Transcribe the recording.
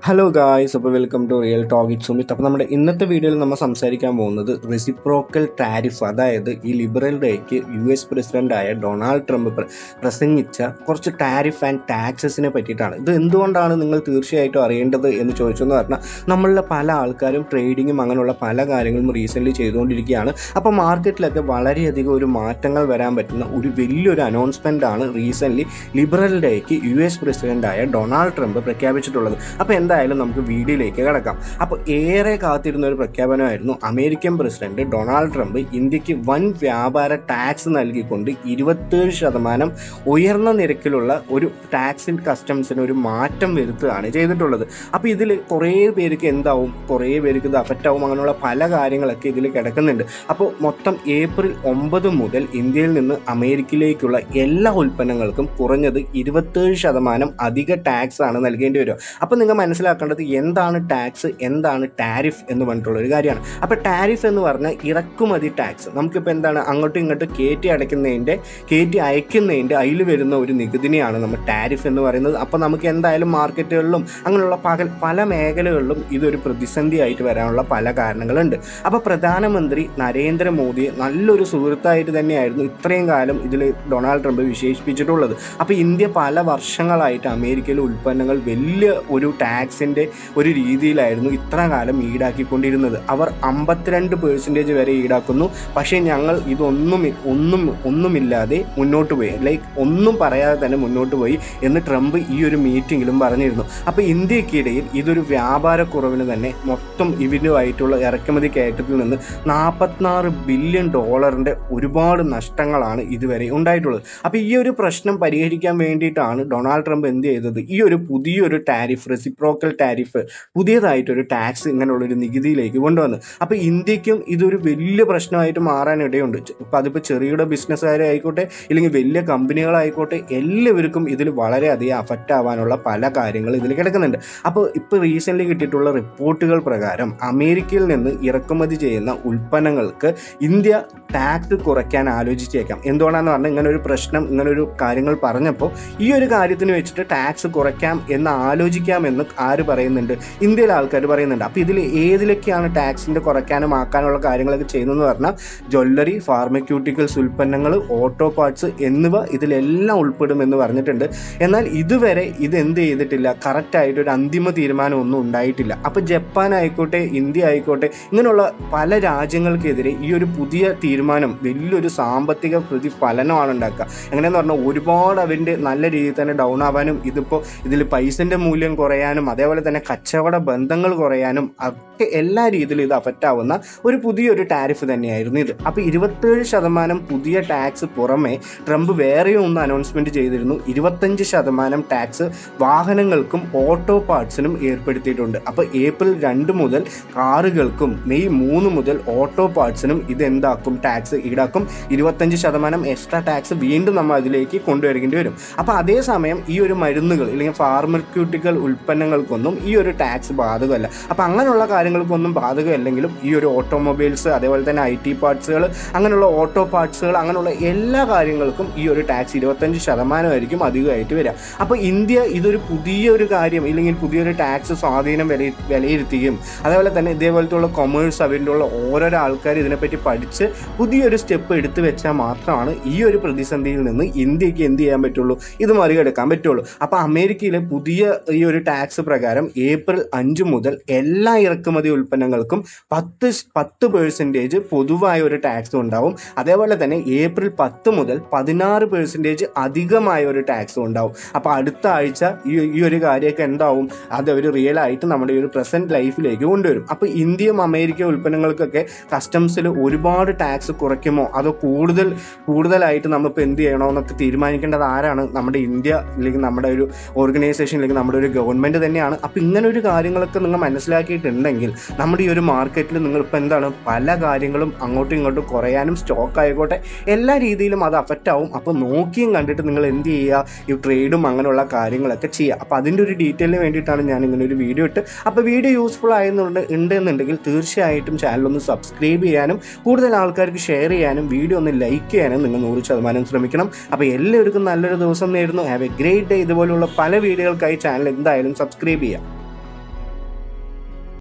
Hello guys, അപ്പോൾ welcome to real talk with Sumit. അപ്പോൾ നമ്മുടെ ഇന്നത്തെ വീഡിയോയിൽ നമ്മൾ സംസാരിക്കാൻ പോകുന്നത് റെസിപ്രോക്കൽ ടാരിഫ്, അതായത് ഈ ലിബറൽ ഡേക്ക് US പ്രസിഡൻ്റായ ഡൊണാൾഡ് ട്രംപ് പ്രസംഗിച്ച കുറച്ച് ടാരിഫ് ആൻഡ് ടാക്സസിനെ പറ്റിയിട്ടാണ്. ഇത് എന്തുകൊണ്ടാണ് നിങ്ങൾ തീർച്ചയായിട്ടും അറിയേണ്ടത് എന്ന് ചോദിച്ചെന്ന് പറഞ്ഞാൽ, നമ്മളിലെ പല ആൾക്കാരും ട്രേഡിങ്ങും അങ്ങനെയുള്ള പല കാര്യങ്ങളും റീസെൻ്റ്ലി ചെയ്തുകൊണ്ടിരിക്കുകയാണ്. അപ്പോൾ മാർക്കറ്റിലൊക്കെ വളരെയധികം ഒരു മാറ്റങ്ങൾ വരാൻ പറ്റുന്ന ഒരു വലിയൊരു അനൗൺസ്മെൻ്റ് ആണ് റീസെൻ്റ്ലി ലിബറൽ ഡേക്ക് US പ്രസിഡൻ്റായ ഡൊണാൾഡ് ട്രംപ് പ്രഖ്യാപിച്ചിട്ടുള്ളത്. അപ്പോൾ എന്തായാലും നമുക്ക് വീഡിയോയിലേക്ക് കടക്കാം. അപ്പോൾ ഏറെ കാത്തിരുന്ന ഒരു പ്രഖ്യാപനമായിരുന്നു. അമേരിക്കൻ പ്രസിഡന്റ് ഡൊണാൾഡ് ട്രംപ് ഇന്ത്യക്ക് വൻ വ്യാപാര ടാക്സ് നൽകിക്കൊണ്ട് 27% ഉയർന്ന നിരക്കിലുള്ള ഒരു ടാക്സ് കസ്റ്റംസിന് ഒരു മാറ്റം വരുത്തുകയാണ് ചെയ്തിട്ടുള്ളത്. അപ്പോൾ ഇതിൽ കുറേ പേർക്ക് എന്താവും, കുറേ പേർക്ക് ഇത് അഫക്റ്റ് ആവും, അങ്ങനെയുള്ള പല കാര്യങ്ങളൊക്കെ ഇതിൽ കിടക്കുന്നുണ്ട്. അപ്പോൾ മൊത്തം ഏപ്രിൽ 9 മുതൽ ഇന്ത്യയിൽ നിന്ന് അമേരിക്കയിലേക്കുള്ള എല്ലാ ഉൽപ്പന്നങ്ങൾക്കും കുറഞ്ഞത് 27% അധിക ടാക്സ് ആണ് നൽകേണ്ടി വരിക. അപ്പോൾ നിങ്ങൾ മനസ്സിലാക്കേണ്ടത് എന്താണ് ടാക്സ്, എന്താണ് ടാരിഫ് എന്ന് പറഞ്ഞിട്ടുള്ള ഒരു കാര്യമാണ്. അപ്പോൾ ടാരിഫ് എന്ന് പറഞ്ഞാൽ ഇറക്കുമതി ടാക്സ്. നമുക്കിപ്പോൾ എന്താണ്, അങ്ങോട്ടും ഇങ്ങോട്ടും കയറ്റി അയക്കുന്നതിൻ്റെ അതിൽ വരുന്ന ഒരു നികുതിനെയാണ് നമ്മൾ ടാരിഫ് എന്ന് പറയുന്നത്. അപ്പോൾ നമുക്ക് എന്തായാലും മാർക്കറ്റുകളിലും അങ്ങനെയുള്ള പല മേഖലകളിലും ഇതൊരു പ്രതിസന്ധിയായിട്ട് വരാനുള്ള പല കാരണങ്ങളുണ്ട്. അപ്പോൾ പ്രധാനമന്ത്രി നരേന്ദ്രമോദിയെ നല്ലൊരു സുഹൃത്തായിട്ട് തന്നെയായിരുന്നു ഇത്രയും കാലം ഇതിൽ ഡൊണാൾഡ് ട്രംപ് വിശേഷിപ്പിച്ചിട്ടുള്ളത്. അപ്പോൾ ഇന്ത്യ പല വർഷങ്ങളായിട്ട് അമേരിക്കയിലെ ഉൽപ്പന്നങ്ങൾ വലിയ ഒരു ടാക്സിൻ്റെ ഒരു രീതിയിലായിരുന്നു ഇത്ര കാലം ഈടാക്കിക്കൊണ്ടിരുന്നത്. അവർ 52% വരെ ഈടാക്കുന്നു. പക്ഷേ ഞങ്ങൾ ഒന്നുമില്ലാതെ മുന്നോട്ട് പോയി, ഒന്നും പറയാതെ തന്നെ മുന്നോട്ട് പോയി എന്ന് ട്രംപ് ഈ ഒരു മീറ്റിങ്ങിലും പറഞ്ഞിരുന്നു. അപ്പോൾ ഇന്ത്യക്കിടയിൽ ഇതൊരു വ്യാപാരക്കുറവിന് തന്നെ മൊത്തം ഇവരുമായിട്ടുള്ള ഇറക്കുമതി കയറ്റത്തിൽ നിന്ന് $44 ബില്യൺ ഒരുപാട് നഷ്ടങ്ങളാണ് ഇതുവരെ ഉണ്ടായിട്ടുള്ളത്. അപ്പോൾ ഈ ഒരു പ്രശ്നം പരിഹരിക്കാൻ വേണ്ടിയിട്ടാണ് ഡൊണാൾഡ് ട്രംപ് എന്ത് ചെയ്തത്, ഈ ഒരു പുതിയൊരു ടാരിഫ്, റെസിപ്രോക്കൽ ടാരിഫ്, പുതിയതായിട്ടൊരു ടാക്സ് ഇങ്ങനെയുള്ളൊരു നികുതിയിലേക്ക് കൊണ്ടുവന്നു. അപ്പോൾ ഇന്ത്യക്കും ഇതൊരു വലിയ പ്രശ്നമായിട്ട് മാറാനിടയുണ്ട്. അപ്പോൾ അതിപ്പോൾ ചെറുകിട ബിസിനസ്സുകാരായിക്കോട്ടെ, ഇല്ലെങ്കിൽ വലിയ കമ്പനികളായിക്കോട്ടെ, എല്ലാവർക്കും ഇതിൽ വളരെയധികം അഫക്റ്റ് ആവാനുള്ള പല കാര്യങ്ങൾ ഇതിൽ കിടക്കുന്നുണ്ട്. അപ്പോൾ ഇപ്പോൾ റീസെൻ്റ്ലി കിട്ടിയിട്ടുള്ള റിപ്പോർട്ടുകൾ പ്രകാരം അമേരിക്കയിൽ നിന്ന് ഇറക്കുമതി ചെയ്യുന്ന ഉൽപ്പന്നങ്ങൾക്ക് ഇന്ത്യ ടാക്സ് കുറയ്ക്കാൻ ആലോചിച്ചേക്കാം. എന്തുകൊണ്ടാണെന്ന് പറഞ്ഞാൽ, ഇങ്ങനൊരു പ്രശ്നം, ഇങ്ങനൊരു കാര്യങ്ങൾ പറഞ്ഞപ്പോൾ ഈ ഒരു കാര്യത്തിന് വെച്ചിട്ട് ടാക്സ് കുറയ്ക്കാം എന്ന് ആലോചിക്കാമെന്ന് ആര് പറയുന്നുണ്ട്? ഇന്ത്യയിലെ ആൾക്കാർ പറയുന്നുണ്ട്. അപ്പോൾ ഇതിൽ ഏതിലൊക്കെയാണ് ടാക്സിൻ്റെ കുറയ്ക്കാനും ആക്കാനുള്ള കാര്യങ്ങളൊക്കെ ചെയ്യുന്നതെന്ന് പറഞ്ഞാൽ, ജ്വല്ലറി, ഫാർമസ്യൂട്ടിക്കൽസ് ഉൽപ്പന്നങ്ങൾ, ഓട്ടോ പാർട്സ് എന്നിവ ഇതിലെല്ലാം ഉൾപ്പെടുമെന്ന് പറഞ്ഞിട്ടുണ്ട്. എന്നാൽ ഇതുവരെ ഇതെന്ത് ചെയ്തിട്ടില്ല, കറക്റ്റായിട്ട് ഒരു അന്തിമ തീരുമാനം ഒന്നും ഉണ്ടായിട്ടില്ല. അപ്പോൾ ജപ്പാൻ ആയിക്കോട്ടെ, ഇന്ത്യ ആയിക്കോട്ടെ, ഇങ്ങനെയുള്ള പല രാജ്യങ്ങൾക്കെതിരെ ഈ ഒരു പുതിയ തീരുമാനം വലിയൊരു സാമ്പത്തിക പ്രതിഫലനമാണ് ഉണ്ടാക്കുക. എങ്ങനെയെന്ന് പറഞ്ഞാൽ, ഒരുപാട് അവൻ്റെ നല്ല രീതിയിൽ തന്നെ ഡൗൺ ആവാനും, ഇതിൽ പൈസൻ്റെ മൂല്യം കുറയാനും, അതേപോലെ തന്നെ കച്ചവട ബന്ധങ്ങൾ കുറയാനും ഒക്കെ എല്ലാ രീതിയിലും ഇത് അഫക്റ്റ് ആവുന്ന ഒരു പുതിയൊരു ടാരിഫ് തന്നെയായിരുന്നു ഇത്. അപ്പോൾ 27% പുതിയ ടാക്സ് പുറമെ ട്രംപ് വേറെയും ഒന്ന് അനൗൺസ്മെൻറ്റ് ചെയ്തിരുന്നു. 25% ടാക്സ് വാഹനങ്ങൾക്കും ഓട്ടോ പാർട്സിനും ഏർപ്പെടുത്തിയിട്ടുണ്ട്. അപ്പോൾ ഏപ്രിൽ 2 മുതൽ കാറുകൾക്കും മെയ് 3 മുതൽ ഓട്ടോ പാർട്സിനും ഇതെന്താക്കും, ടാക്സ് ഈടാക്കും. 25% എക്സ്ട്രാ ടാക്സ് വീണ്ടും നമ്മൾ അതിലേക്ക് കൊണ്ടുവരേണ്ടി വരും. അപ്പോൾ അതേസമയം ഈ ഒരു മരുന്നുകൾ അല്ലെങ്കിൽ ഫാർമസ്യൂട്ടിക്കൽ ഉൽപ്പന്നങ്ങൾക്കൊന്നും ഈ ഒരു ടാക്സ് ബാധകമല്ല. അപ്പോൾ അങ്ങനെയുള്ള കാര്യങ്ങൾക്കൊന്നും ബാധകമല്ലെങ്കിലും ഈ ഒരു ഓട്ടോമൊബൈൽസ്, അതേപോലെ തന്നെ IT പാർട്സുകൾ, അങ്ങനെയുള്ള ഓട്ടോ പാർട്സുകൾ, അങ്ങനെയുള്ള എല്ലാ കാര്യങ്ങൾക്കും ഈ ഒരു ടാക്സ് 25% അധികമായിട്ട് വരിക. അപ്പോൾ ഇന്ത്യ ഇതൊരു പുതിയൊരു കാര്യം, ഇല്ലെങ്കിൽ പുതിയൊരു ടാക്സ് സ്വാധീനം വിലയിരുത്തുകയും, അതേപോലെ തന്നെ ഇതേപോലത്തുള്ള കൊമേഴ്സ് അവരുടെ ഉള്ള ഓരോരോ ആൾക്കാർ ഇതിനെപ്പറ്റി പഠിച്ച് പുതിയൊരു സ്റ്റെപ്പ് എടുത്തു വെച്ചാൽ മാത്രമാണ് ഈ ഒരു പ്രതിസന്ധിയിൽ നിന്ന് ഇന്ത്യക്ക് എന്ത് ചെയ്യാൻ പറ്റുള്ളൂ, ഇത് മറികടക്കാൻ പറ്റുള്ളൂ. അപ്പോൾ അമേരിക്കയിലെ പുതിയ ഈ ഒരു ടാക്സ് പ്രകാരം ഏപ്രിൽ 5 മുതൽ എല്ലാ ഇറക്കുമതി ഉൽപ്പന്നങ്ങൾക്കും 10% പൊതുവായ ഒരു ടാക്സ് ഉണ്ടാവും. അതേപോലെ തന്നെ ഏപ്രിൽ 10 മുതൽ 16% അധികമായ ഒരു ടാക്സ് ഉണ്ടാവും. അപ്പോൾ അടുത്ത ആഴ്ച ഈ ഒരു കാര്യമൊക്കെ എന്താവും, അത് ഒരു റിയൽ ആയിട്ട് നമ്മുടെ ഒരു പ്രസൻറ്റ് ലൈഫിലേക്ക് കൊണ്ടുവരും. അപ്പോൾ ഇന്ത്യയും അമേരിക്ക ഉൽപ്പന്നങ്ങൾക്കൊക്കെ കസ്റ്റംസിൽ ഒരുപാട് ടാക്സ് കുറയ്ക്കുമോ, അതോ കൂടുതലായിട്ട് നമ്മളിപ്പോൾ എന്ത് ചെയ്യണമെന്നൊക്കെ തീരുമാനിക്കേണ്ടത് ആരാണ്? നമ്മുടെ ഇന്ത്യ, അല്ലെങ്കിൽ നമ്മുടെ ഒരു ഓർഗനൈസേഷൻ, അല്ലെങ്കിൽ നമ്മുടെ ഒരു ഗവൺമെൻറ് തന്നെയാണ്. അപ്പോൾ ഇങ്ങനെ ഒരു കാര്യങ്ങളൊക്കെ നിങ്ങൾ മനസ്സിലാക്കിയിട്ടുണ്ടെങ്കിൽ നമ്മുടെ ഈ ഒരു മാർക്കറ്റിൽ നിങ്ങളിപ്പോൾ എന്താണ്, പല കാര്യങ്ങളും അങ്ങോട്ടും ഇങ്ങോട്ടും കുറയാനും, സ്റ്റോക്ക് ആയിക്കോട്ടെ, എല്ലാ രീതിയിലും അത് അഫക്റ്റ് ആവും. അപ്പോൾ നോക്കിയും കണ്ടിട്ട് നിങ്ങൾ എന്ത് ചെയ്യുക, ഈ ട്രേഡും അങ്ങനെയുള്ള കാര്യങ്ങളൊക്കെ ചെയ്യുക. അപ്പോൾ അതിൻ്റെ ഒരു ഡീറ്റെയിലിന് വേണ്ടിയിട്ടാണ് ഞാൻ ഇങ്ങനെ ഒരു വീഡിയോ ഇട്ട്. അപ്പോൾ വീഡിയോ യൂസ്ഫുൾ ഉണ്ടെന്നുണ്ടെങ്കിൽ തീർച്ചയായിട്ടും ചാനലൊന്ന് സബ്സ്ക്രൈബ് ചെയ്യാനും, കൂടുതൽ ആൾക്കാർക്ക് ഷെയർ ചെയ്യാനും, വീഡിയോ ഒന്ന് ലൈക്ക് ചെയ്യാനും നിങ്ങൾ 100% ശ്രമിക്കണം. അപ്പോൾ എല്ലാവർക്കും നല്ലൊരു ദിവസം നേരുന്നു. Have A great day. ഇതുപോലുള്ള പല വീഡിയോകൾക്കായി ചാനൽ എന്തായാലും സബ്സ്ക്രൈബ് ചെയ്യാം.